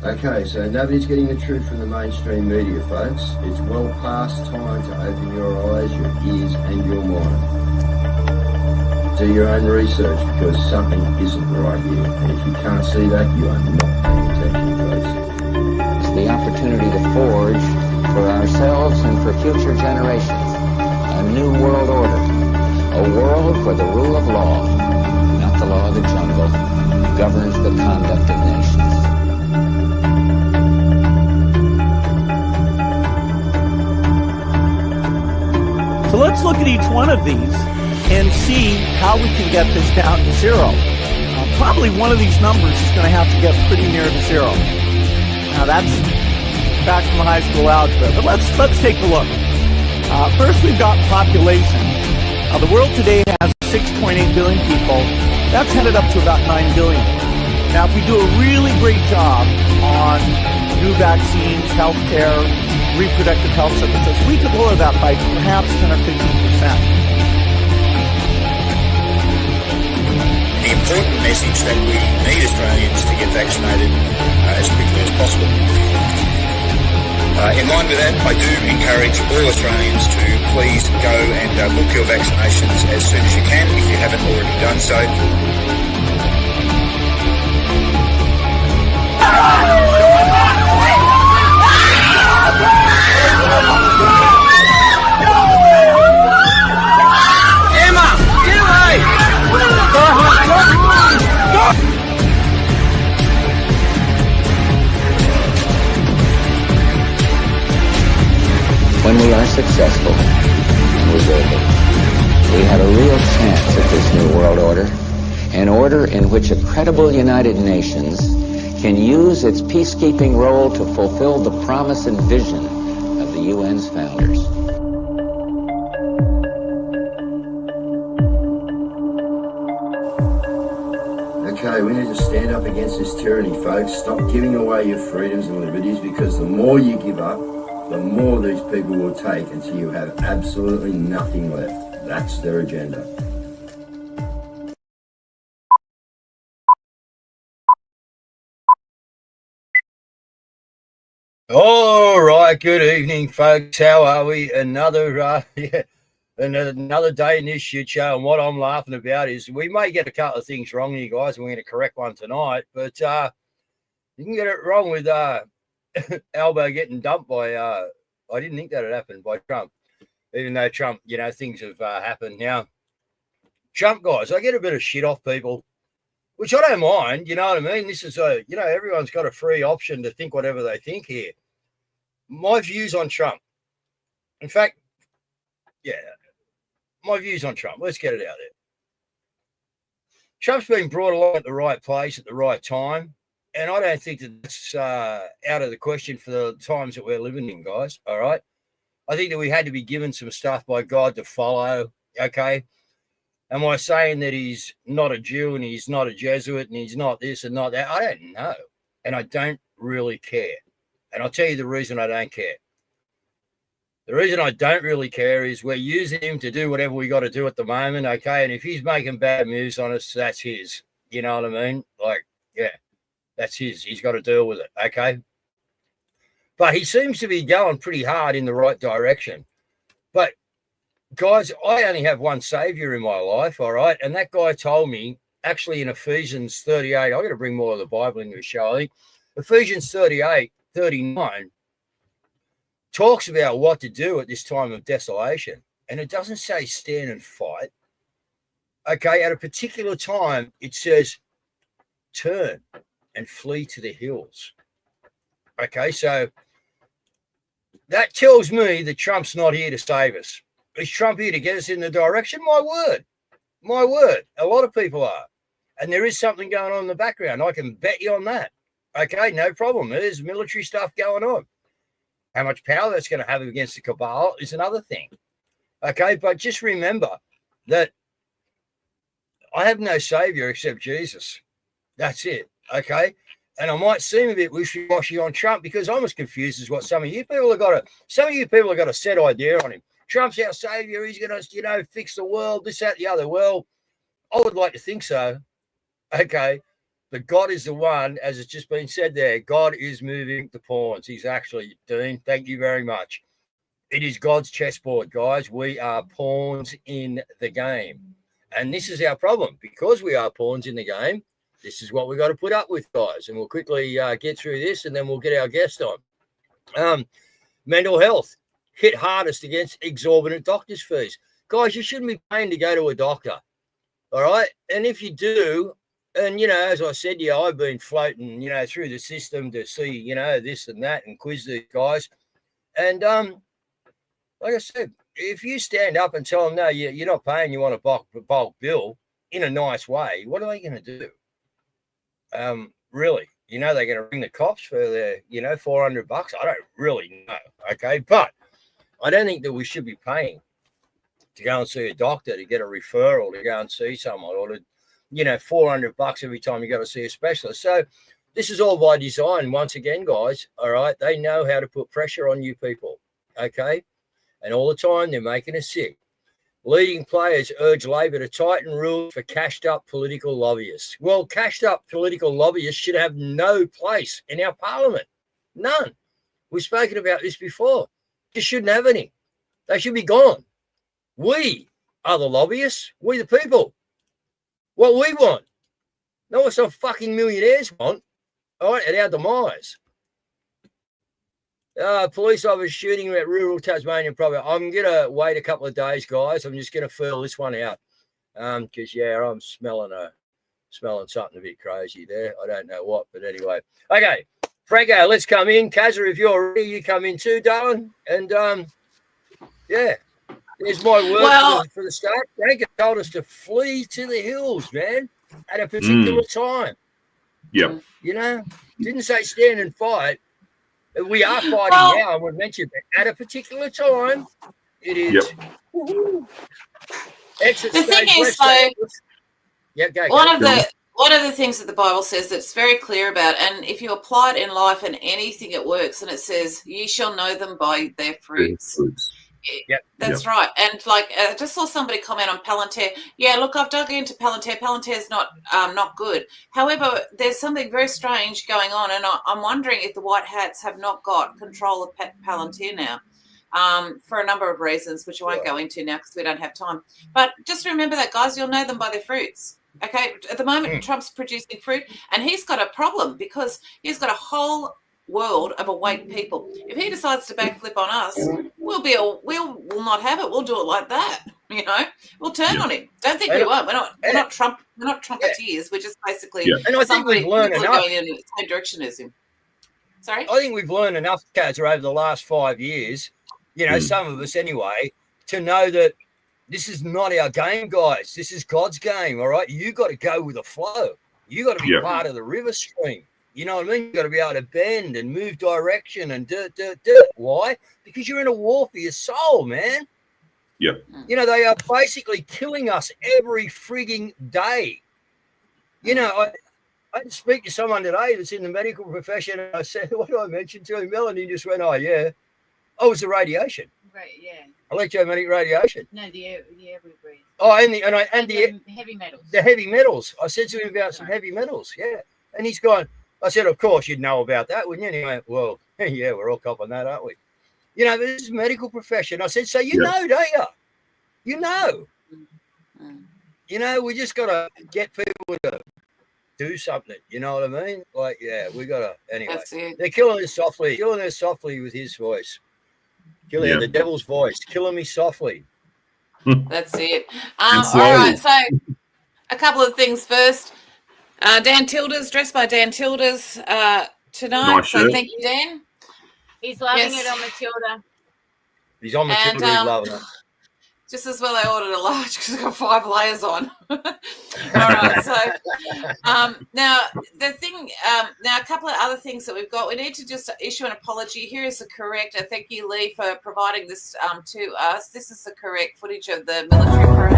Okay, so nobody's getting the truth from the mainstream media, folks. It's well past time to open your eyes, your ears, and your mind. Do your own research because something isn't right here. And if you can't see that, you are not paying attention, folks. It's the opportunity to forge for ourselves and for future generations a new world order. A world where the rule of law, not the law of the jungle, governs the conduct of nations. So let's look at each one of these and see how we can get this down to zero. Probably one of these numbers is going to have to get pretty near to zero. Now that's back from high school algebra, but let's take a look. First, we've got population. The world today has 6.8 billion people. That's headed up to about 9 billion. Now, if we do a really great job on new vaccines, healthcare, reproductive health services, we could lower that by perhaps 10 or 15%. The important message that we need Australians to get vaccinated as quickly as possible. In line with that, I do encourage all Australians to please go and book your vaccinations as soon as you can if you haven't already done so. Emma, get away! When we are successful, and we will be, we have a real chance at this new world order, an order in which a credible United Nations can use its peacekeeping role to fulfill the promise and vision of the UN's founders. Okay, we need to stand up against this tyranny, folks. Stop giving away your freedoms and liberties, because the more you give up, the more these people will take until you have absolutely nothing left. That's their agenda. All right, good evening, folks. How are we? Another day in this shit show, and what I'm laughing about is we may get a couple of things wrong here, guys, and we're going to correct one tonight, but you can get it wrong with Albo getting dumped by, I didn't think that had happened, by Trump, even though Trump, things have happened. Now, Trump, guys, I get a bit of shit off people, which I don't mind, you know what I mean? This is everyone's got a free option to think whatever they think here. My views on Trump. In fact, my views on Trump. Let's get it out there. Trump's been brought along at the right place at the right time, and I don't think that's out of the question for the times that we're living in, guys, all right? I think that we had to be given some stuff by God to follow, okay? Am I saying that he's not a Jew and he's not a Jesuit and he's not this and not that? I don't know, and I don't really care. And I'll tell you the reason I don't care. The reason I don't really care is we're using him to do whatever we got to do at the moment, okay? And if he's making bad moves on us, that's his. You know what I mean? That's his. He's got to deal with it, okay? But he seems to be going pretty hard in the right direction. But, guys, I only have one Savior in my life, all right? And that guy told me, actually in Ephesians 38, I've got to bring more of the Bible into the show, I think. Ephesians 38:39 talks about what to do at this time of desolation. And it doesn't say stand and fight. Okay, at a particular time, it says turn and flee to the hills. Okay, so that tells me that Trump's not here to save us. Is Trump here to get us in the direction? My word. My word. A lot of people are. And there is something going on in the background. I can bet you on that. Okay, no problem. There's military stuff going on. How much power that's going to have against the cabal is another thing. Okay, but just remember that I have no savior except Jesus. That's it. Okay, and I might seem a bit wishy-washy on Trump because I'm as confused as what some of you people have got. Some of you people have got a set idea on him. Trump's our savior. He's going to, fix the world. This, that, the other. Well, I would like to think so. Okay, But God is the one, as it's just been said there, God is moving the pawns. He's actually, Dean, thank you very much. It is God's chessboard, guys. We are pawns in the game. And this is our problem. Because we are pawns in the game, this is what we've got to put up with, guys. And we'll quickly get through this, and then we'll get our guest on. Mental health hit hardest against exorbitant doctor's fees. Guys, you shouldn't be paying to go to a doctor, all right? And if you do, and, you know, as I said, yeah, I've been floating, you know, through the system to see, you know, this and that and quiz these guys. And like I said, if you stand up and tell them, no, you're not paying, you want a bulk bill in a nice way, what are they going to do? Really? You know, they're going to ring the cops for their, you know, $400. I don't really know, okay? But I don't think that we should be paying to go and see a doctor, to get a referral, to go and see someone, or to, you know, $400 every time you go to see a specialist. So this is all by design. Once again, guys, all right, they know how to put pressure on you people, okay? And all the time they're making us sick. Leading players urge Labor to tighten rules for cashed-up political lobbyists. Well, cashed-up political lobbyists should have no place in our parliament. None. We've spoken about this before. Just shouldn't have any. They should be gone. We are the lobbyists. We the people. What we want. Not what some fucking millionaires want. All right, at our demise. Police officer shooting at rural Tasmanian property. I'm going to wait a couple of days, guys. I'm just going to feel this one out. Because, yeah, I'm smelling something a bit crazy there. I don't know what, but anyway. Okay, Franco, let's come in. Kazza, if you're ready, you come in too, darling. And, yeah, there's my word for the start. Franco told us to flee to the hills, man, at a particular time. Yep. You know, didn't say stand and fight. We are fighting now, and we've mentioned that at a particular time, it is. Yep. Exit the thing is, though, one of the things that the Bible says that's very clear about, and if you apply it in life and anything, it works. And it says, "Ye shall know them by their fruits." Yep. That's right. And like, I just saw somebody comment on Palantir. Yeah, look, I've dug into Palantir. Palantir's not good. However, there's something very strange going on, and I'm wondering if the white hats have not got control of Palantir now, for a number of reasons, which I won't go into now because we don't have time. But just remember that, guys, you'll know them by their fruits. Okay, at the moment, Trump's producing fruit, and he's got a problem because he's got a whole world of awake people. If he decides to backflip on us, we'll not have it. We'll do it like that. You know, we'll turn on him. Don't think we won't. We're not trumpeteers. We're just basically and I think we've learned enough going in the same direction as him. Sorry, I think we've learned enough, Kaz, over the last 5 years. You know, some of us anyway, to know that this is not our game, guys. This is God's game. All right, you got to go with the flow. You got to be part of the river stream. You know what I mean? You've got to be able to bend and move direction and do. Why? Because you're in a war for your soul, man. Yeah. You know, they are basically killing us every frigging day. You know, I did speak to someone today that's in the medical profession, and I said, what did I mention to him? Melanie just went, oh, yeah. Oh, it's the radiation. Right, yeah. Electromagnetic radiation. No, the air we breathe. Oh, and the heavy metals. The heavy metals. I said to him about some heavy metals, yeah. And he's gone, I said, of course you'd know about that, wouldn't you? And he went, well, yeah, we're all copping that, aren't we? You know, this is medical profession. I said, so you know, don't you? You know. You know, we just got to get people to do something. You know what I mean? Like, yeah, we got to, anyway. They're killing us softly with his voice. Killing the devil's voice, killing me softly. That's it. All right, so a couple of things first. Dan Tilder's dressed by Dan Tilder's tonight. Nice so shirt. thank you, Dan. He's loving it on Matilda. He's on Matilda, he's loving it. Just as well I ordered a large because I've got 5 layers on. All right, so now the thing, now a couple of other things that we've got. We need to just issue an apology. Here is the correct. Thank you, Lee, for providing this to us. This is the correct footage of the military parade.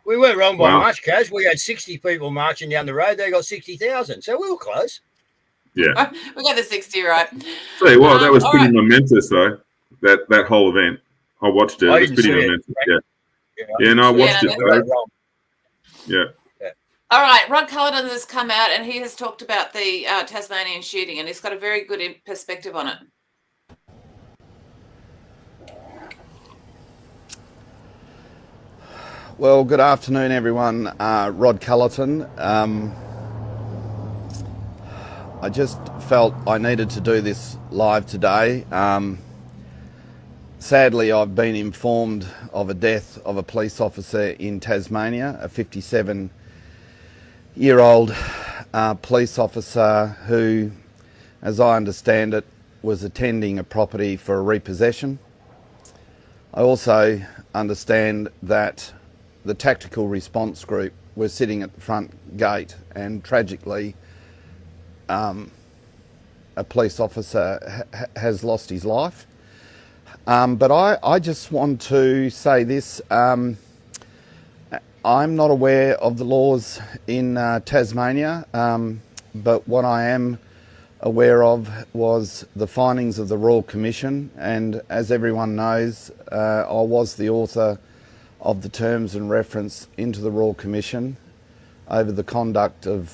We weren't wrong by Wow. much, Caz. We had 60 people marching down the road. They got 60,000. So we were close. Yeah. We got the 60 right. Tell you what, that was all pretty right. momentous, though. That whole event. I watched it. I It was didn't pretty see it. momentous. Yeah. I Yeah, no, I didn't see watched Yeah, it. no, We Though. were wrong. Yeah. All right, Rod Cullerton has come out and he has talked about the Tasmanian shooting, and he's got a very good perspective on it. Well, good afternoon, everyone. Rod Cullerton. I just felt I needed to do this live today. Sadly, I've been informed of a death of a police officer in Tasmania, a 57-year-old police officer who, as I understand it, was attending a property for a repossession. I also understand that the tactical response group were sitting at the front gate, and tragically a police officer has lost his life. But I just want to say this. I'm not aware of the laws in Tasmania, but what I am aware of was the findings of the Royal Commission, and as everyone knows, I was the author of the terms and reference into the Royal Commission over the conduct of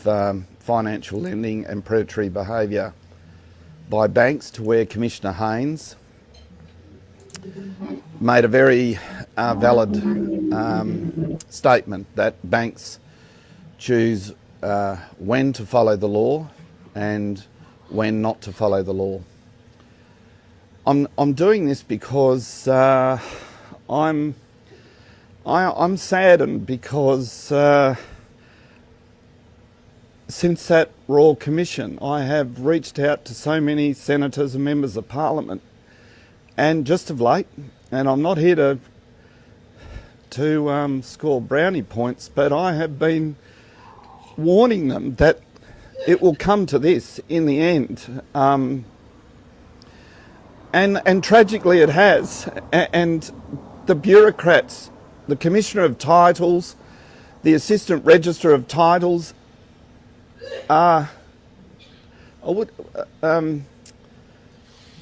financial lending and predatory behaviour by banks, to where Commissioner Haynes made a very valid statement that banks choose when to follow the law and when not to follow the law. I'm doing this because I'm saddened because since that Royal Commission, I have reached out to so many senators and members of Parliament, and just of late, and I'm not here to score brownie points, but I have been warning them that it will come to this in the end. And tragically it has. And the bureaucrats, the Commissioner of Titles, the Assistant Register of Titles are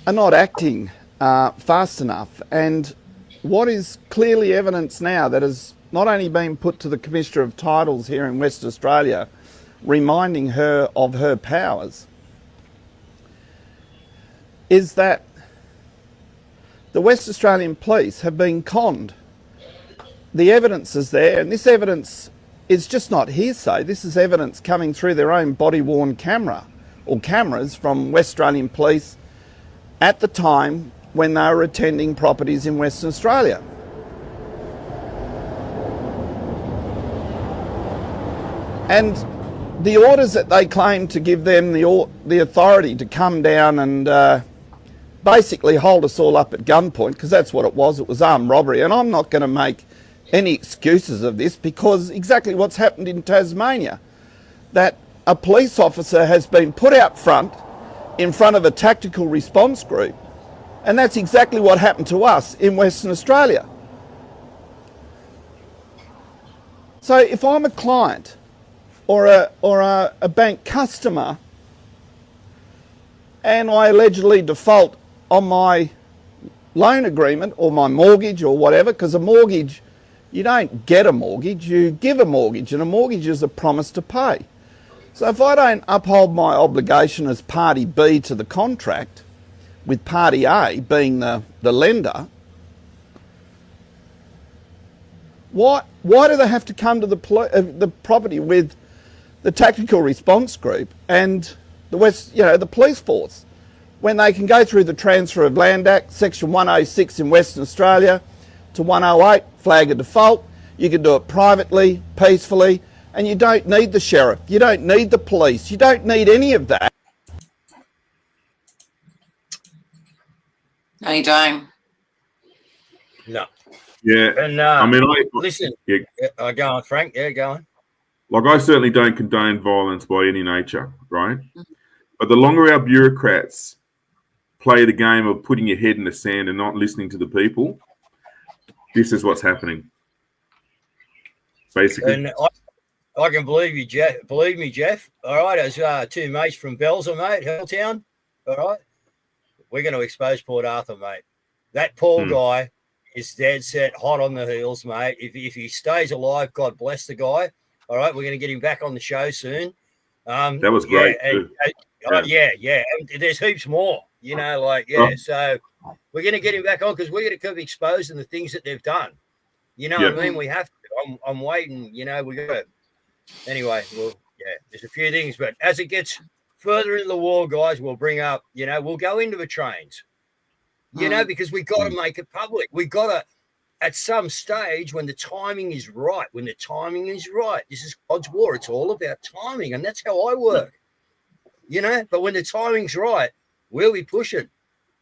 not acting fast enough. And what is clearly evidence now that has not only been put to the Commissioner of Titles here in Western Australia, reminding her of her powers, is that the West Australian Police have been conned. The evidence is there, and this evidence is just not hearsay. This is evidence coming through their own body-worn camera or cameras from West Australian Police at the time when they were attending properties in Western Australia. And the orders that they claim to give them the authority to come down and basically hold us all up at gunpoint, because that's what it was armed robbery. And I'm not going to make any excuses of this, because exactly what's happened in Tasmania, that a police officer has been put out front in front of a tactical response group, and that's exactly what happened to us in Western Australia. So if I'm a client or a bank customer and I allegedly default on my loan agreement or my mortgage or whatever, because a mortgage, you don't get a mortgage, you give a mortgage, and a mortgage is a promise to pay. So if I don't uphold my obligation as party B to the contract, with party A being the lender, why do they have to come to the property with the tactical response group and the police force, when they can go through the Transfer of Land Act, Section 106 in Western Australia to 108, flag a default? You can do it privately, peacefully, and you don't need the sheriff, you don't need the police, you don't need any of that. No, you don't. No. Yeah. And I mean, listen. Yeah. Go on, Frank. Yeah, go on. Like, I certainly don't condone violence by any nature, right? But the longer our bureaucrats play the game of putting your head in the sand and not listening to the people, this is what's happening. basically. And I can believe you, Jeff. Believe me, Jeff. All right, as two mates from Belzer, mate, Helltown. All right, we're going to expose Port Arthur, mate. That Paul guy is dead set, hot on the heels, mate. If he stays alive, God bless the guy. All right, we're going to get him back on the show soon. That was great. Yeah. And there's heaps more, So we're going to get him back on because we're going to keep exposing the things that they've done. You know what I mean? We have to. I'm waiting. We got to. Anyway, there's a few things, but as it gets further into the war, guys, we'll bring up. We'll go into the trains. Because we got to make it public. We got to. At some stage, when the timing is right, this is God's war. It's all about timing, and that's how I work, But when the timing's right, we'll be pushing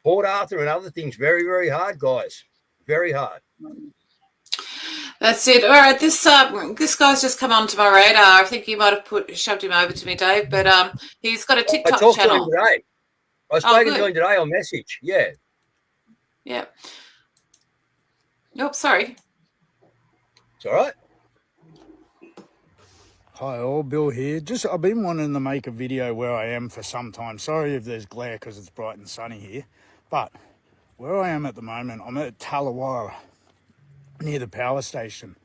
Port Arthur and other things very, very hard, guys. Very hard. That's it. All right, this guy's just come onto my radar. I think you might have shoved him over to me, Dave, but he's got a TikTok channel. I talked to him today. I spoke to him today on message. Yeah. Yeah. Nope, sorry. It's all right. Hi all, Bill here. I've been wanting to make a video where I am for some time. Sorry if there's glare because it's bright and sunny here. But where I am at the moment, I'm at Tallawarra, near the power station.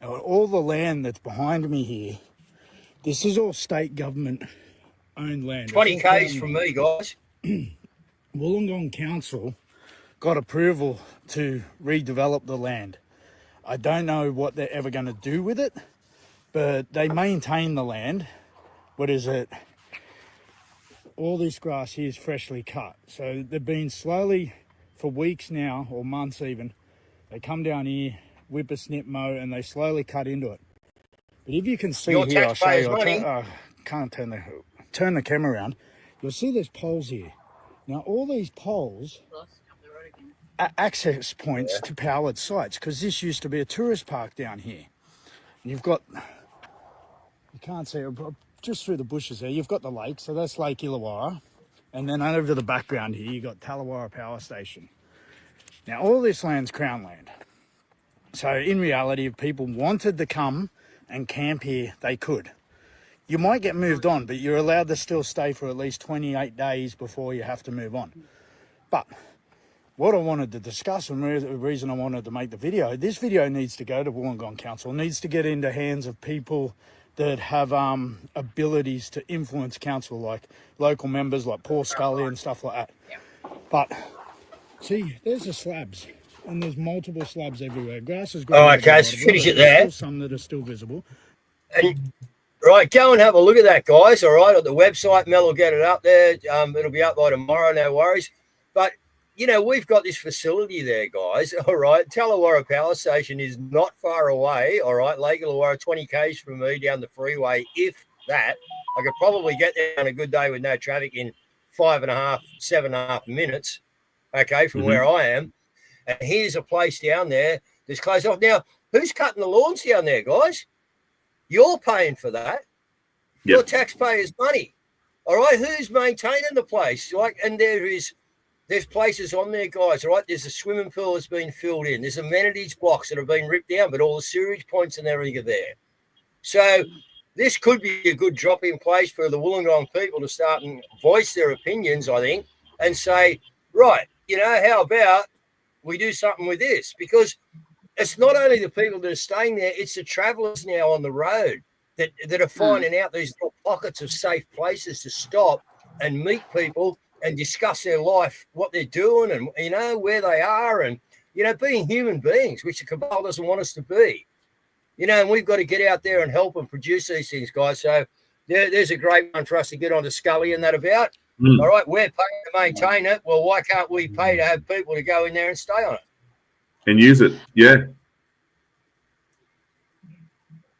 And all the land that's behind me here, this is all state government owned land. 20 k's from me, guys. Wollongong Council got approval to redevelop the land. I don't know what they're ever going to do with it, but they maintain the land. What is it? All this grass here is freshly cut. So they've been slowly, for weeks now, or months even, they come down here, whip a snip mow, and they slowly cut into it. But if you can see here, I'll show you. I can't turn the camera around. You'll see there's poles here. Now, all these poles are access points to powered sites, because this used to be a tourist park down here. You've got, you can't see it, just through the bushes there, you've got the lake, so that's Lake Illawarra. And then over the background here, you've got Tallawarra Power Station. Now, all this land's Crown land. So in reality, if people wanted to come and camp here, they could. You might get moved on, but you're allowed to still stay for at least 28 days before you have to move on. But what I wanted to discuss, and the reason I wanted to make the video, this video needs to go to Wollongong Council, needs to get into hands of people that have abilities to influence council, like local members like Paul Scully and stuff like that. But see, there's the slabs, and there's multiple slabs everywhere. Grass is growing. All right, Caz, finish it there. There's some that are still visible. And, right, go and have a look at that, guys. All right, at the website, Mel will get it up there. It'll be up by tomorrow, no worries. But we've got this facility there, guys. All right. Tallawarra Power Station is not far away. All right. Lake Illawarra, 20 k's from me down the freeway. If that, I could probably get there on a good day with no traffic in 7.5 minutes. Okay. From where I am. And here's a place down there that's closed off. Now, who's cutting the lawns down there, guys? You're paying for that. Yep. Your taxpayers' money. All right. Who's maintaining the place? And there's places on there, guys, all right? There's a swimming pool that's been filled in. There's amenities blocks that have been ripped down, but all the sewage points and everything are there. So this could be a good drop-in place for the Wollongong people to start and voice their opinions, I think, and say, right, how about we do something with this? Because it's not only the people that are staying there, it's the travellers now on the road that are finding out these little pockets of safe places to stop and meet people and discuss their life, what they're doing and, where they are and, being human beings, which the cabal doesn't want us to be. And we've got to get out there and help and produce these things, guys. So there's a great one for us to get on to Scully and that about. All right, we're paying to maintain it. Well, why can't we pay to have people to go in there and stay on it? And use it, yeah.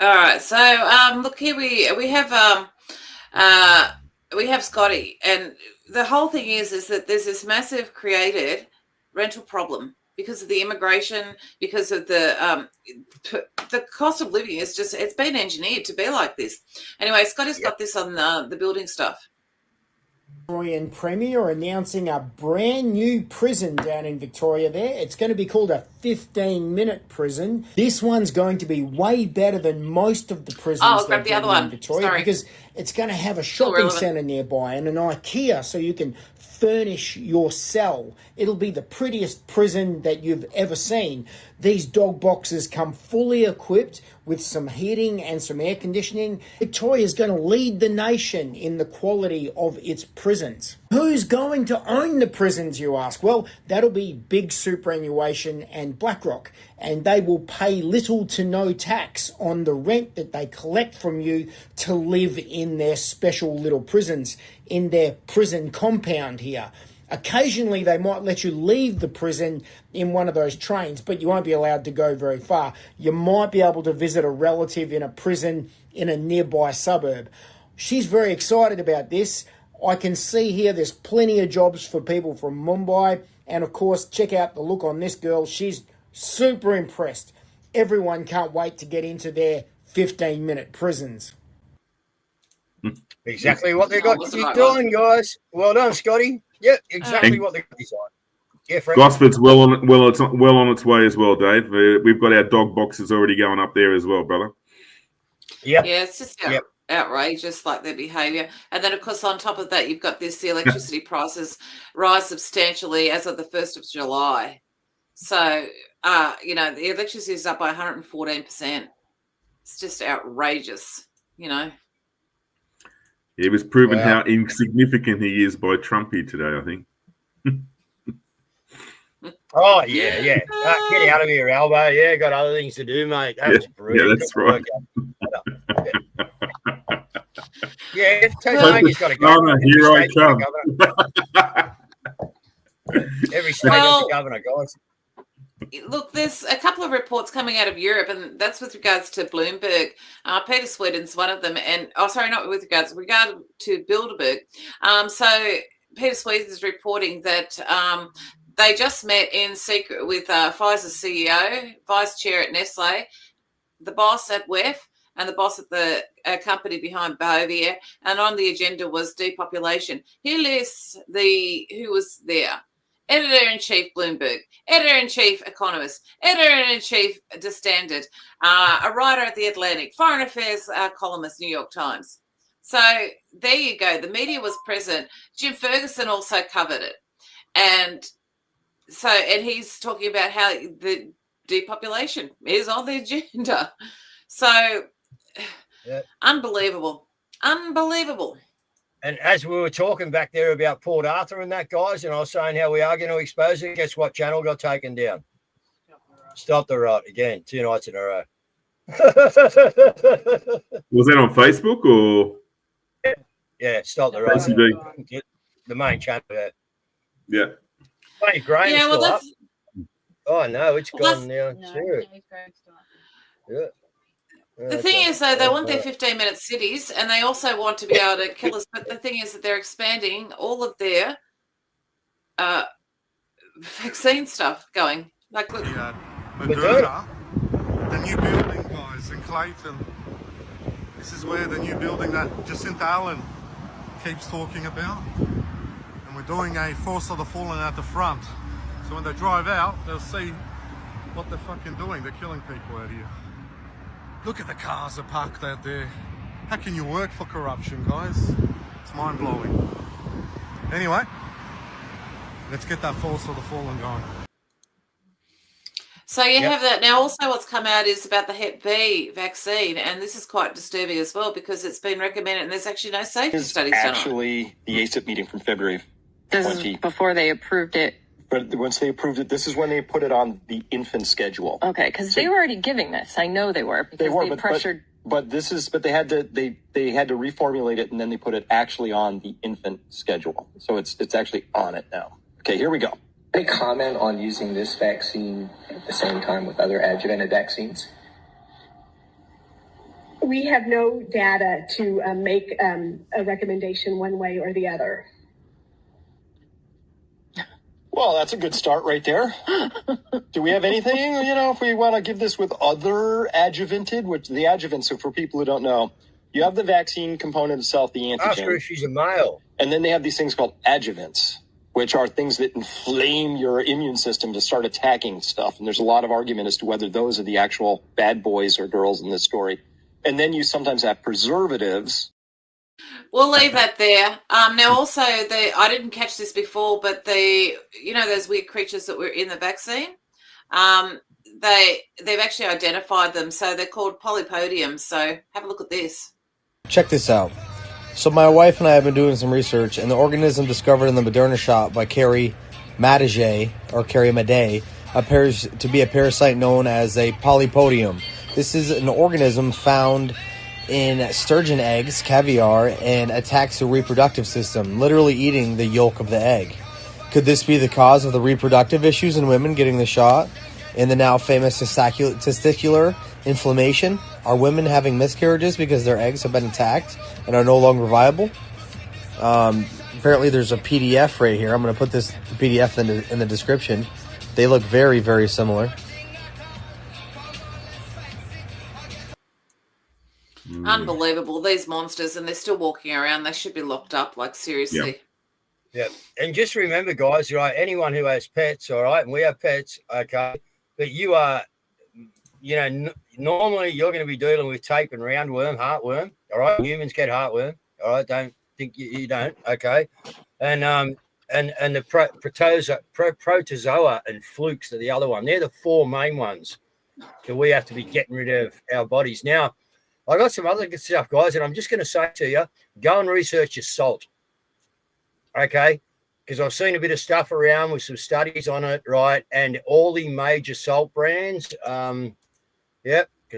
All right, so look here, we have Scotty, and the whole thing is that there's this massive created rental problem because of the immigration, because of the cost of living is just, it's been engineered to be like this. Anyway, Scotty's got this on the building stuff. Victorian Premier announcing a brand new prison down in Victoria there. It's going to be called a 15-minute prison. This one's going to be way better than most of the prisons grab the other one. in Victoria. Sorry. Because it's going to have a shopping centre nearby and an IKEA so you can furnish your cell. It'll be the prettiest prison that you've ever seen. These dog boxes come fully equipped with some heating and some air conditioning. Victoria's going to lead the nation in the quality of its prisons. Who's going to own the prisons, you ask? Well, that'll be big superannuation and BlackRock, and they will pay little to no tax on the rent that they collect from you to live in their special little prisons, in their prison compound here. Occasionally, they might let you leave the prison in one of those trains, but you won't be allowed to go very far. You might be able to visit a relative in a prison in a nearby suburb. She's very excited about this. I can see here there's plenty of jobs for people from Mumbai. And of course, check out the look on this girl. She's super impressed. Everyone can't wait to get into their 15-minute prisons. Exactly what they got designed, guys. Well done, Scotty. Yep, exactly what they got designed. Yeah, Frank. Gosford's well on its way as well, Dave. We've got our dog boxes already going up there as well, brother. Yeah. Yeah, it's just outrageous, like their behaviour. And then, of course, on top of that, you've got the electricity prices rise substantially as of the 1st of July. So, the electricity is up by 114%. It's just outrageous, It was proven how insignificant he is by Trumpy today, I think. Oh, yeah. Get out of here, Albo. Yeah, got other things to do, mate. That was brutal. Yeah, that's right. Yeah, Tasmania's got to go. I'm a hero, Trump. Every state has a governor, guys. Look, there's a couple of reports coming out of Europe, and that's with regards to Bloomberg. Peter Sweden's one of them, not with regard to Bilderberg. So Peter Sweden is reporting that they just met in secret with Pfizer's CEO, vice chair at Nestle, the boss at WEF, and the boss at the company behind Caviar, and on the agenda was depopulation. He lists who was there. Editor-in-Chief Bloomberg, Editor-in-Chief Economist, Editor-in-Chief The Standard, a writer at The Atlantic, Foreign Affairs columnist, New York Times. So there you go. The media was present. Jim Ferguson also covered it. And he's talking about how the depopulation is on the agenda. So unbelievable. And as we were talking back there about Port Arthur and that, guys, and I was saying how we are going to expose it, guess what channel got taken down? Stop the Rot again, 2 nights in a row. Was that on Facebook or? Yeah, Stop the Rot. The main channel. Yeah. Hey, Graham. Yeah, well, that's. Oh no, it's gone now too. Yeah. The thing is, though, they want their 15-minute cities, and they also want to be able to kill us. But the thing is that they're expanding all of their vaccine stuff going. Like, look. Moderna, the new building, guys, in Clayton. This is where the new building that Jacinta Allen keeps talking about. And we're doing a Force of the Fallen at the front. So when they drive out, they'll see what they're fucking doing. They're killing people out here. Look at the cars that are parked out there. How can you work for corruption, guys? It's mind-blowing. Anyway, let's get that Force of the Fallen going. So you have that. Now also what's come out is about the Hep B vaccine, and this is quite disturbing as well because it's been recommended and there's actually no safety studies done on it. Actually, the ACIP meeting from February 20. This is before they approved it. But once they approved it, this is when they put it on the infant schedule. Okay, because they were already giving this. I know they were because they pressured. But they had to reformulate it and then they put it actually on the infant schedule. So it's actually on it now. Okay, here we go. Any comment on using this vaccine at the same time with other adjuvanted vaccines? We have no data to make a recommendation one way or the other. Well, that's a good start right there. Do we have anything, if we want to give this with other adjuvanted, which the adjuvant, so for people who don't know, you have the vaccine component itself, the antigen. Ask her if she's a male. And then they have these things called adjuvants, which are things that inflame your immune system to start attacking stuff. And there's a lot of argument as to whether those are the actual bad boys or girls in this story. And then you sometimes have preservatives. We'll leave that there. Now, also, I didn't catch this before, but those weird creatures that were in the vaccine, they've actually identified them. So they're called polypodiums. So have a look at this. Check this out. So my wife and I have been doing some research, and the organism discovered in the Moderna shot by Carrie Madej appears to be a parasite known as a polypodium. This is an organism found in sturgeon eggs, caviar, and attacks the reproductive system, literally eating the yolk of the egg. Could this be the cause of the reproductive issues in women getting the shot? And the now famous testicular inflammation? Are women having miscarriages because their eggs have been attacked and are no longer viable? Apparently there's a PDF right here. I'm going to put this PDF in the description. They look very, very similar. Unbelievable, these monsters, and they're still walking around. They should be locked up, like, seriously. Yeah. And just remember, guys, right, anyone who has pets, all right, and we have pets, okay, but you are, normally you're going to be dealing with tape and roundworm, heartworm, all right? Humans get heartworm, all right? Don't think you don't, okay? And the protozoa and flukes are the other one. They're the four main ones that we have to be getting rid of our bodies. Now, I got some other good stuff, guys, and I'm just going to say to you, go and research your salt, okay? Because I've seen a bit of stuff around with some studies on it, right? And all the major salt brands, because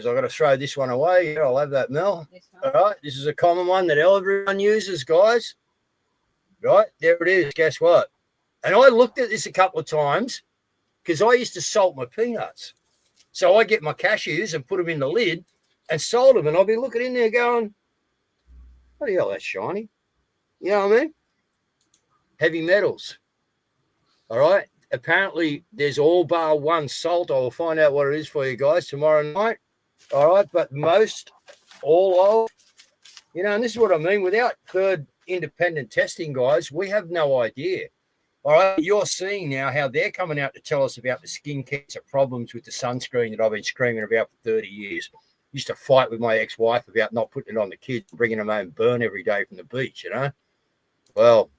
I've got to throw this one away. Yeah, I'll have that, Mel. All right, this is a common one that everyone uses, guys. Right, there it is. Guess what? And I looked at this a couple of times because I used to salt my peanuts. So I get my cashews and put them in the lid and sold them, and I'll be looking in there going, what the hell, that's shiny. You know what I mean? Heavy metals. All right. Apparently, there's all bar one salt. I will find out what it is for you guys tomorrow night. All right. But most, all of, and this is what I mean. Without third independent testing, guys, we have no idea. All right. You're seeing now how they're coming out to tell us about the skin cancer problems with the sunscreen that I've been screaming about for 30 years. Used to fight with my ex-wife about not putting it on the kids, bringing them home burn every day from the beach, Well,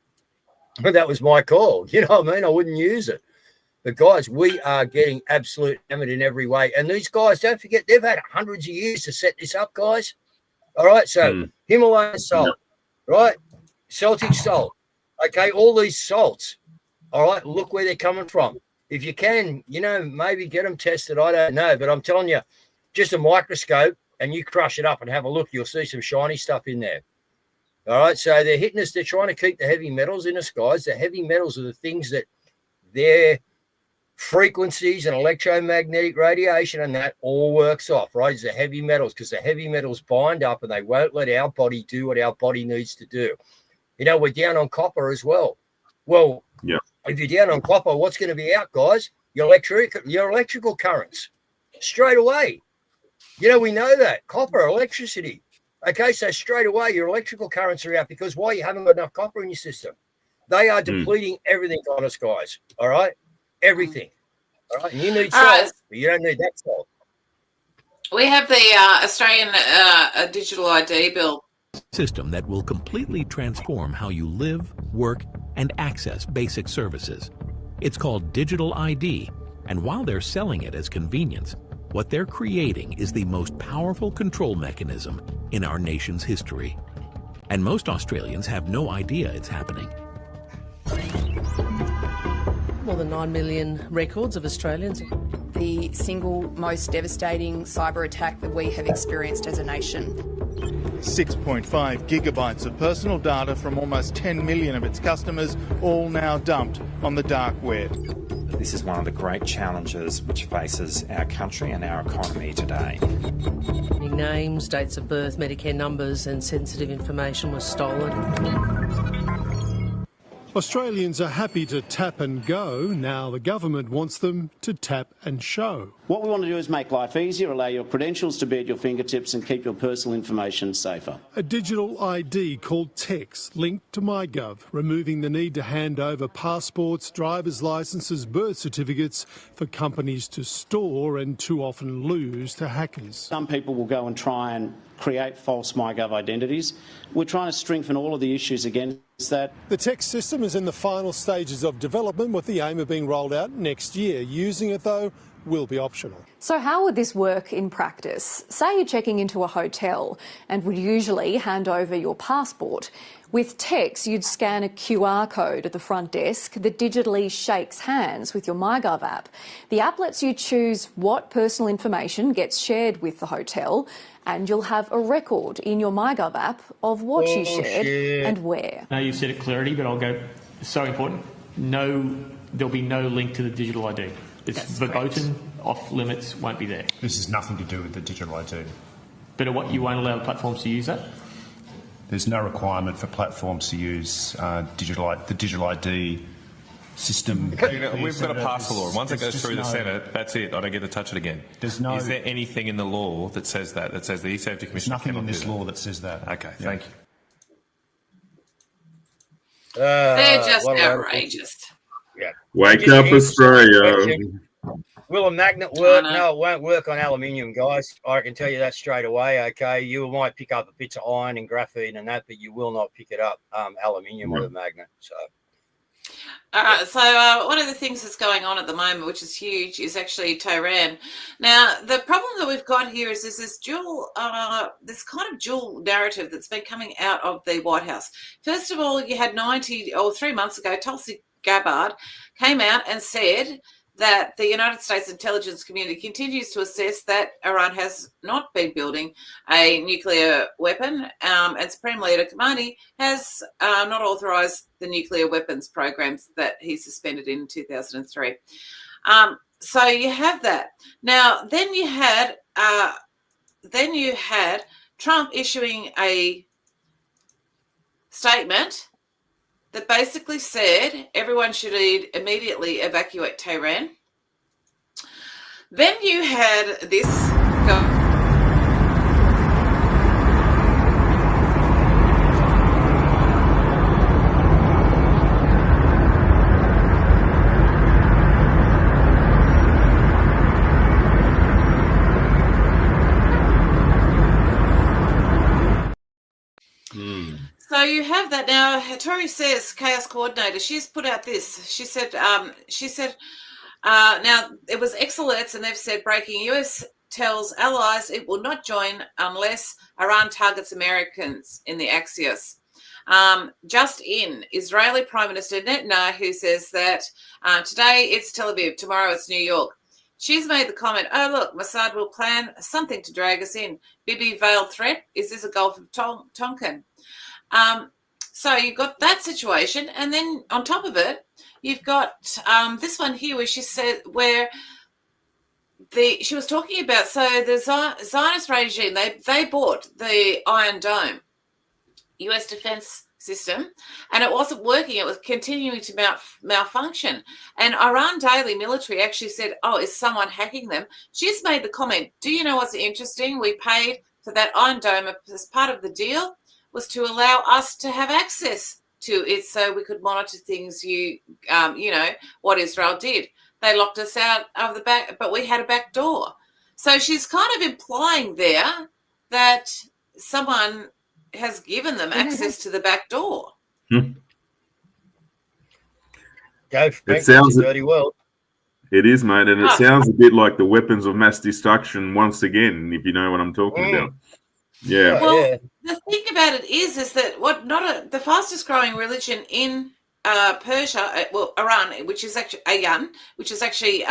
that was my call. You know what I mean? I wouldn't use it. But, guys, we are getting absolute hammered in every way. And these guys, don't forget, they've had hundreds of years to set this up, guys. All right, so Himalayan salt, right? Celtic salt, okay, all these salts, all right, look where they're coming from. If you can, maybe get them tested. I don't know. But I'm telling you, just a microscope and you crush it up and have a look, you'll see some shiny stuff in there. All right, so they're hitting us. They're trying to keep the heavy metals in us, guys. The heavy metals are the things that their frequencies and electromagnetic radiation and that all works off, right? It's the heavy metals because the heavy metals bind up and they won't let our body do what our body needs to do. We're down on copper as well. Well, if you're down on copper, what's going to be out, guys? Your electrical currents straight away. We know that. Copper, electricity. Okay, so straight away your electrical currents are out because why? You haven't got enough copper in your system. They are depleting everything on us, guys. All right? Everything. All right? And you need salt, but you don't need that salt. We have the Australian digital ID bill. System that will completely transform how you live, work, and access basic services. It's called Digital ID, and while they're selling it as convenience, what they're creating is the most powerful control mechanism in our nation's history. And most Australians have no idea it's happening. More than 9 million records of Australians. The single most devastating cyber attack that we have experienced as a nation. 6.5 gigabytes of personal data from almost 10 million of its customers, all now dumped on the dark web. This is one of the great challenges which faces our country and our economy today. Names, dates of birth, Medicare numbers and sensitive information was stolen. Australians are happy to tap and go. Now the government wants them to tap and show. What we want to do is make life easier, allow your credentials to be at your fingertips and keep your personal information safer. A digital ID called TEX linked to MyGov, removing the need to hand over passports, driver's licences, birth certificates for companies to store and too often lose to hackers. Some people will go and try and create false MyGov identities. We're trying to strengthen all of the issues against that. The TEX system is in the final stages of development with the aim of being rolled out next year. Using it, though, will be optional. So how would this work in practice? Say you're checking into a hotel and would usually hand over your passport. With TEX, you'd scan a QR code at the front desk that digitally shakes hands with your MyGov app. The app lets you choose what personal information gets shared with the hotel, and you'll have a record in your MyGov app of what you shared and where. Now you've said it clarity, but I'll go, it's so important. No, there'll be no link to the digital ID. It's verboten, off limits, won't be there. This has nothing to do with the digital ID. But what, you won't allow the platforms to use that? There's no requirement for platforms to use the digital ID system. We've got a pass law. Once it goes through the Senate, that's it. I don't get to touch it again. Is there anything in the law that says that? That says the E-Safety Commission? There's nothing in this law that says that. Okay, thank you. They're just outrageous. Yeah. Wake up, Australia. Will a magnet work? No, it won't work on aluminium, guys. I can tell you that straight away. Okay, you might pick up a bit of iron and graphene and that, but you will not pick it up aluminium with a magnet. So. One of the things that's going on at the moment, which is huge, is actually Tehran. Now, the problem that we've got here is this dual, this kind of dual narrative that's been coming out of the White House. First of all, you had 3 months ago, Tulsi Gabbard came out and said that the United States intelligence community continues to assess that Iran has not been building a nuclear weapon, and Supreme Leader Khamenei has not authorised the nuclear weapons programs that he suspended in 2003. So you have that. Now, then you had Trump issuing a statement that basically said everyone should immediately evacuate Tehran. Then you had this go. So you have that now. Tori says, chaos coordinator. She's put out this. She said, now it was X-alerts, and they've said breaking. US tells allies it will not join unless Iran targets Americans in the Axios. Just in, Israeli Prime Minister Netanyahu says that today it's Tel Aviv, tomorrow it's New York. She's made the comment, oh, look, Mossad will plan something to drag us in. Bibi veiled threat. Is this a Gulf of Tonkin? So you've got that situation, and then on top of it, you've got this one here where she said she was talking about, so the Zionist regime, they bought the Iron Dome US defense system, and it wasn't working. It was continuing to malfunction. And Iran Daily military actually said, oh, is someone hacking them? She's made the comment, do you know what's interesting? We paid for that Iron Dome as part of the deal was to allow us to have access to it so we could monitor things, what Israel did. They locked us out of the back, but we had a back door. So she's kind of implying there that someone has given them access to the back door. It sounds a dirty world. It is, mate, and it sounds a bit like the weapons of mass destruction once again, if you know what I'm talking about. Yeah. Well, the thing about it is that the fastest growing religion in Persia, Iran, which is actually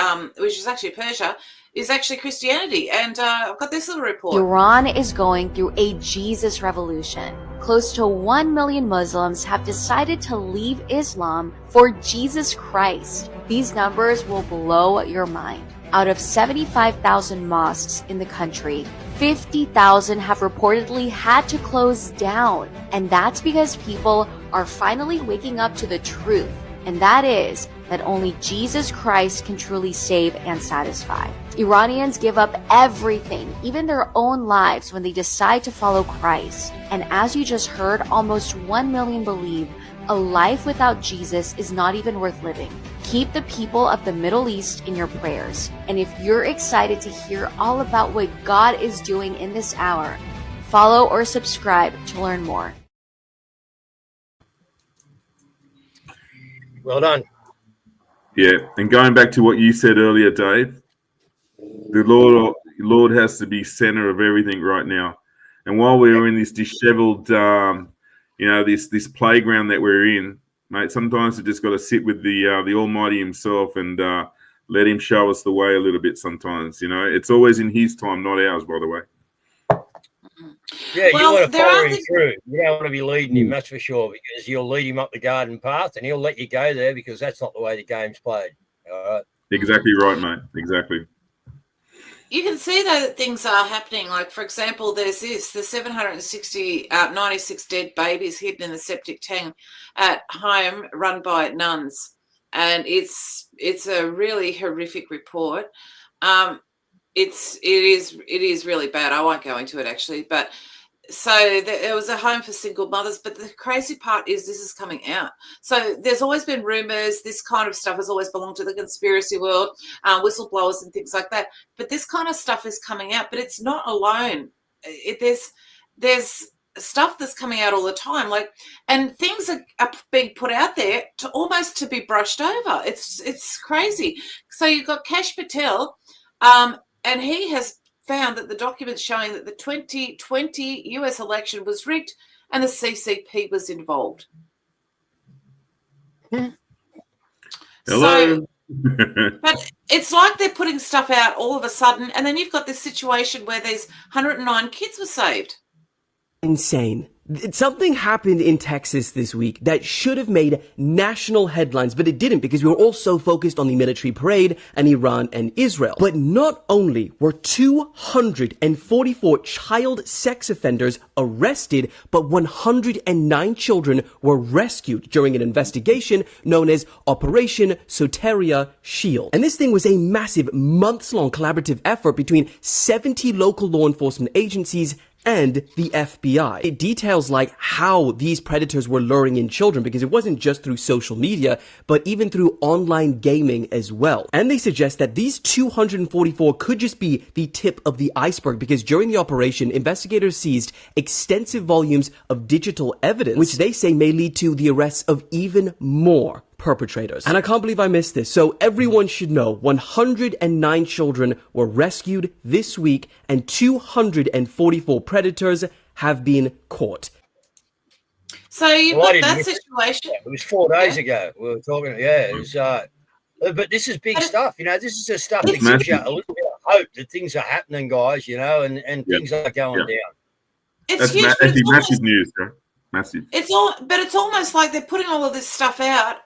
Persia, is actually Christianity. And I've got this little report. Iran is going through a Jesus revolution. Close to 1 million Muslims have decided to leave Islam for Jesus Christ. These numbers will blow your mind. out of 75,000 mosques in the country, 50,000 have reportedly had to close down. And that's because people are finally waking up to the truth, and that is that only Jesus Christ can truly save and satisfy. Iranians give up everything, even their own lives, when they decide to follow Christ. And as you just heard, almost 1 million believe a life without Jesus is not even worth living. Keep the people of the Middle East in your prayers. And if you're excited to hear all about what God is doing in this hour, follow or subscribe to learn more. Well done. Yeah, and going back to what you said earlier, Dave, the Lord has to be center of everything right now. And while we're in this disheveled, this playground that we're in, mate, sometimes we just got to sit with the Almighty Himself and let Him show us the way a little bit. Sometimes, it's always in His time, not ours, by the way. Yeah, you want to follow Him through. You don't want to be leading Him, that's for sure, because you'll lead Him up the garden path and He'll let you go there because that's not the way the game's played. All right. Exactly right, mate. Exactly. You can see though that things are happening. Like, for example, there's the 96 dead babies hidden in the septic tank at home run by nuns, and it's a really horrific report. It is really bad. I won't go into it actually, but so there was a home for single mothers, but the crazy part is this is coming out. So there's always been rumors. This kind of stuff has always belonged to the conspiracy world, whistleblowers and things like that. But this kind of stuff is coming out, but it's not alone. There's stuff that's coming out all the time, and things are being put out there to be brushed over. It's crazy. So you've got Kash Patel, and he has found that the documents showing that the 2020 US election was rigged and the CCP was involved. Hello. So, but it's like they're putting stuff out all of a sudden, and then you've got this situation where these 109 kids were saved. Insane. Something happened in Texas this week that should have made national headlines, but it didn't because we were all so focused on the military parade and Iran and Israel. But not only were 244 child sex offenders arrested, but 109 children were rescued during an investigation known as Operation Soteria Shield. And this thing was a massive months-long collaborative effort between 70 local law enforcement agencies and the FBI. It details how these predators were luring in children, because it wasn't just through social media, but even through online gaming as well. And they suggest that these 244 could just be the tip of the iceberg, because during the operation, investigators seized extensive volumes of digital evidence, which they say may lead to the arrests of even more perpetrators. And I can't believe I missed this. So everyone should know 109 children were rescued this week and 244 predators have been caught. So you've got that situation. It was 4 days ago. We were talking. Yeah, it was. But this is big stuff. This is the stuff that gives you a little bit of hope that things are happening, guys. And things are going down. It's huge. Massive news, bro. Massive. But it's almost like they're putting all of this stuff out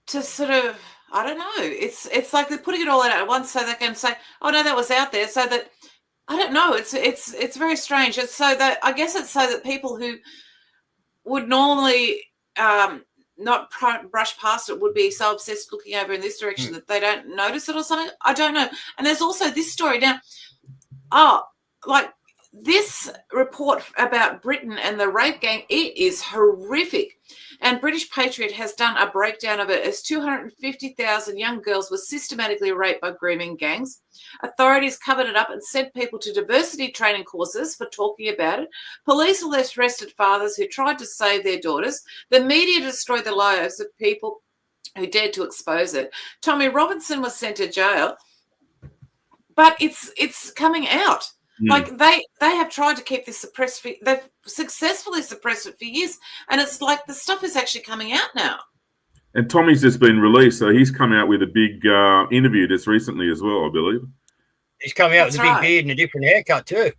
to sort of, I don't know. It's like they're putting it all out at once so they can say, oh no, that was out there, so that, I don't know. It's very strange. It's so that, I guess it's so that people who would normally not brush past it would be so obsessed looking over in this direction that they don't notice it or something. I don't know. And there's also this story now. This report about Britain and the rape gang, it is horrific. And British Patriot has done a breakdown of it as 250,000 young girls were systematically raped by grooming gangs. Authorities covered it up and sent people to diversity training courses for talking about it. Police arrested fathers who tried to save their daughters. The media destroyed the lives of people who dared to expose it. Tommy Robinson was sent to jail. But it's coming out. They have tried to keep this suppressed. They've successfully suppressed it for years, and it's like the stuff is actually coming out now. And Tommy's just been released, so he's come out with a big interview just recently as well, I believe. He's coming out with a big beard and a different haircut too.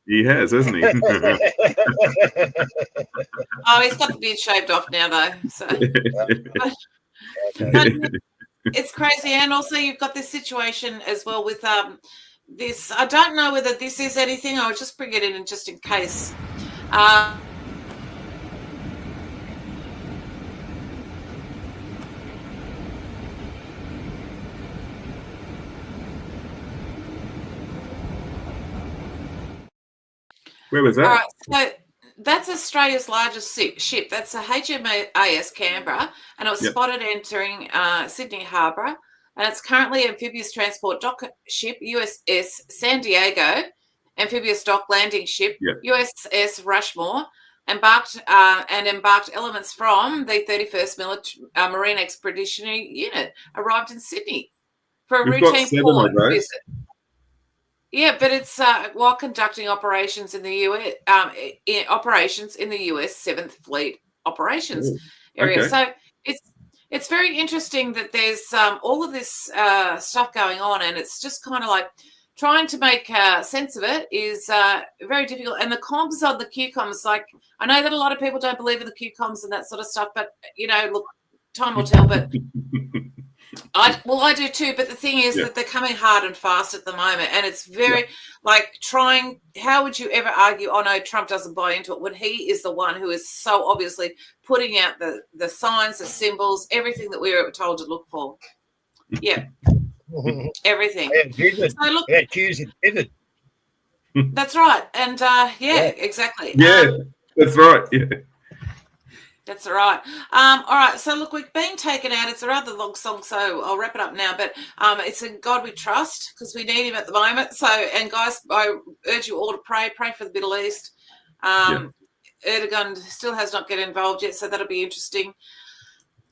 He has, hasn't he? Oh, he's got the beard shaved off now, though. So. It's crazy. And also you've got this situation as well with this. I don't know whether this is anything. I'll just bring it in just in case. Where was that? All right, so that's Australia's largest ship. That's a HMAS Canberra, and it was spotted entering Sydney Harbour. And it's currently an amphibious transport dock ship, USS San Diego, amphibious dock landing ship, USS Rushmore, embarked elements from the 31st Marine Expeditionary Unit arrived in Sydney for a routine port visit. Yeah, but it's while conducting operations in the US, operations in the US 7th Fleet operations area. Okay. So it's very interesting that there's all of this stuff going on, and it's just kind of like trying to make sense of it is very difficult. And the comms on the QComms, like I know that a lot of people don't believe in the QComms and that sort of stuff, but look, time will tell. But I do too, but the thing is that they're coming hard and fast at the moment, and it's very like trying. How would you ever argue? Oh no, Trump doesn't buy into it when he is the one who is so obviously putting out the signs, the symbols, everything that we were told to look for. Yeah, everything. So look, choose it, vivid. That's right, and exactly. Yeah, that's right. Yeah. That's all right. All right. So look, we've been taken out. It's a rather long song, so I'll wrap it up now. But it's in God we trust because we need him at the moment. So, and guys, I urge you all to pray for the Middle East. Erdogan still has not get involved yet, so that'll be interesting.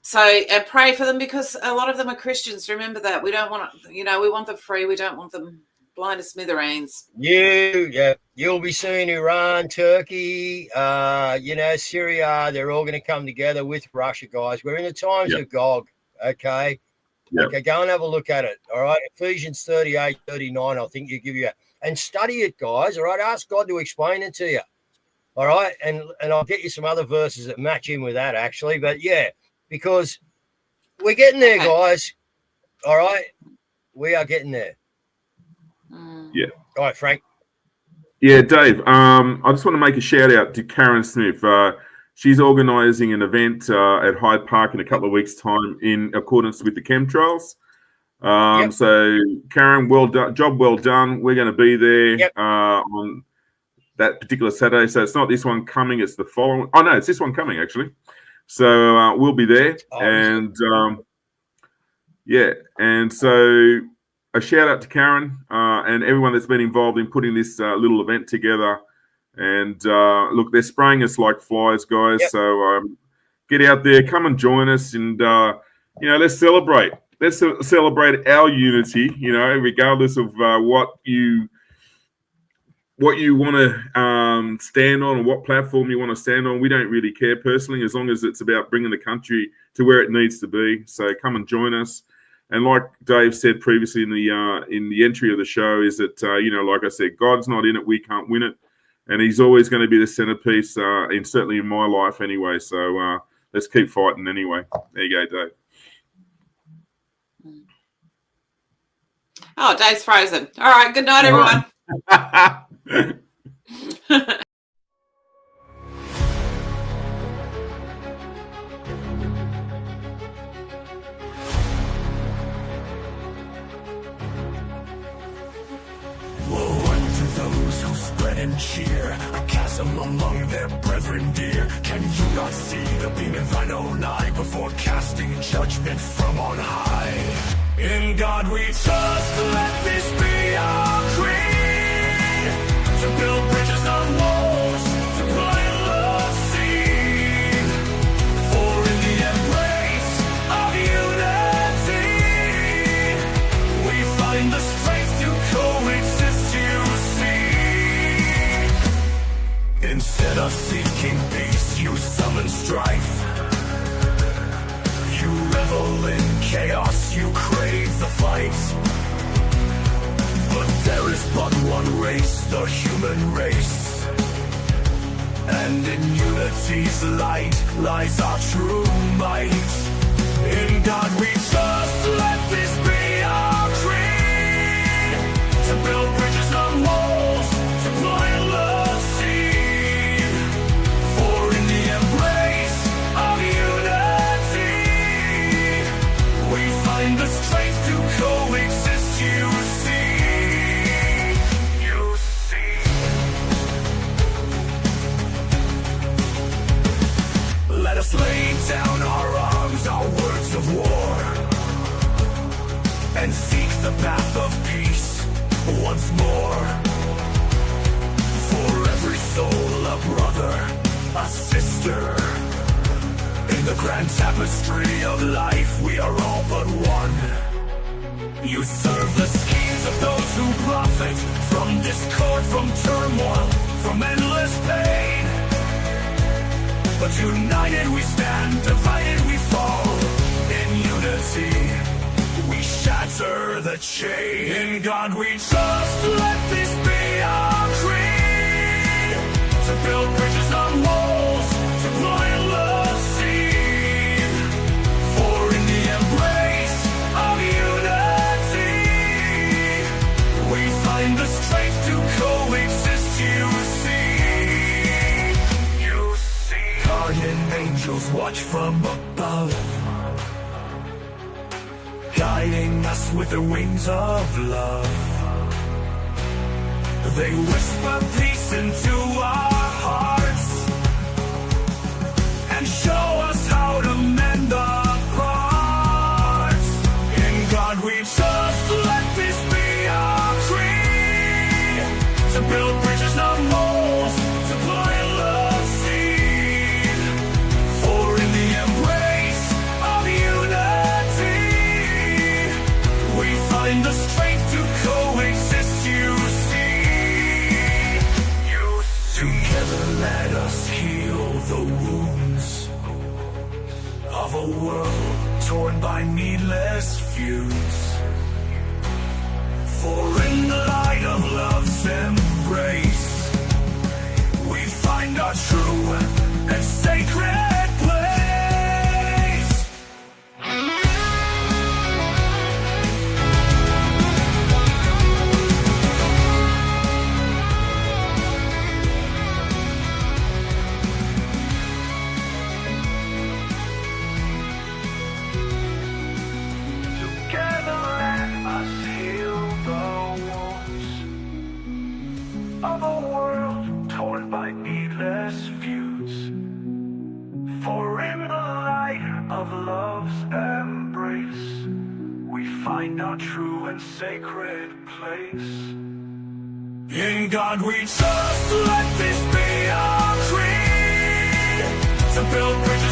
So, and pray for them because a lot of them are Christians. Remember that. We don't want to, we want them free. We don't want them blind as smithereens. You'll be seeing Iran, Turkey, Syria. They're all going to come together with Russia, guys. We're in the times of Gog, okay? Okay, go and have a look at it, all right? Ephesians 38, 39, I think you give you and study it, guys, all right? Ask God to explain it to you, all right? And I'll get you some other verses that match in with that, actually. But, because we're getting there, guys, all right? We are getting there. Yeah. All right, Frank. Yeah, Dave. I just want to make a shout out to Karen Smith. She's organising an event at Hyde Park in a couple of weeks' time in accordance with the chemtrails. So, Karen, well done. Job well done. We're going to be there on that particular Saturday. So it's not this one coming; it's the following. Oh no, it's this one coming actually. So we'll be there, and so. A shout out to Karen and everyone that's been involved in putting this little event together. And look, they're spraying us like flies, guys. So get out there, come and join us, and let's celebrate. Let's celebrate our unity. Regardless of what you want to stand on or what platform you want to stand on. We don't really care personally, as long as it's about bringing the country to where it needs to be. So come and join us. And like Dave said previously in the entry of the show, is that like I said, God's not in it, we can't win it, and He's always going to be the centerpiece, certainly in my life anyway. So let's keep fighting anyway. There you go, Dave. Oh, Dave's frozen. All right, good night, everyone. And cheer a chasm among their brethren dear. Can you not see the beam in thine own eye before casting judgment from on high? In God we trust, let this be our creed, to build bridges on walls, to plant love seed, for in the embrace of unity we find the strength to coexist, you see. Instead of seeking peace, you summon strife. You revel in chaos, you crave the fight. But there is but one race, the human race. And in unity's light lies our true might. In God we trust, let this be our creed. To build bridges, not walls, to plant love seed. For in the embrace of unity, we find the strength to coexist, you see. You see. Let us lay down our arms, our words of war, and seek the path of peace once more. For every soul, a brother, a sister. In the grand tapestry of life, we are all but one. You serve the schemes of those who profit from discord, from turmoil, from endless pain. But united we stand, divided we fall. In unity, we shatter the chain. In God we trust, let this be our creed. To build bridges, not walls, to plant love seed. For in the embrace of unity, we find the strength to coexist, you see. You see. Guardian angels watch from above, guiding us with the wings of love. They whisper peace into our hearts and show us how to mend our parts. In God we trust, let this be our creed. To build bridges, not walls, to plant love seed. For in the embrace of unity, we find the strength to coexist, you see. You see. Together let us heal the wounds of a world torn by needless feuds. For in the light of love's embrace, we find our true and sacred place. Together let us heal the wounds of a world torn by needless feuds. For in the light of love's embrace, we find our true and sacred place. In God we trust, let this be our creed. To build bridges,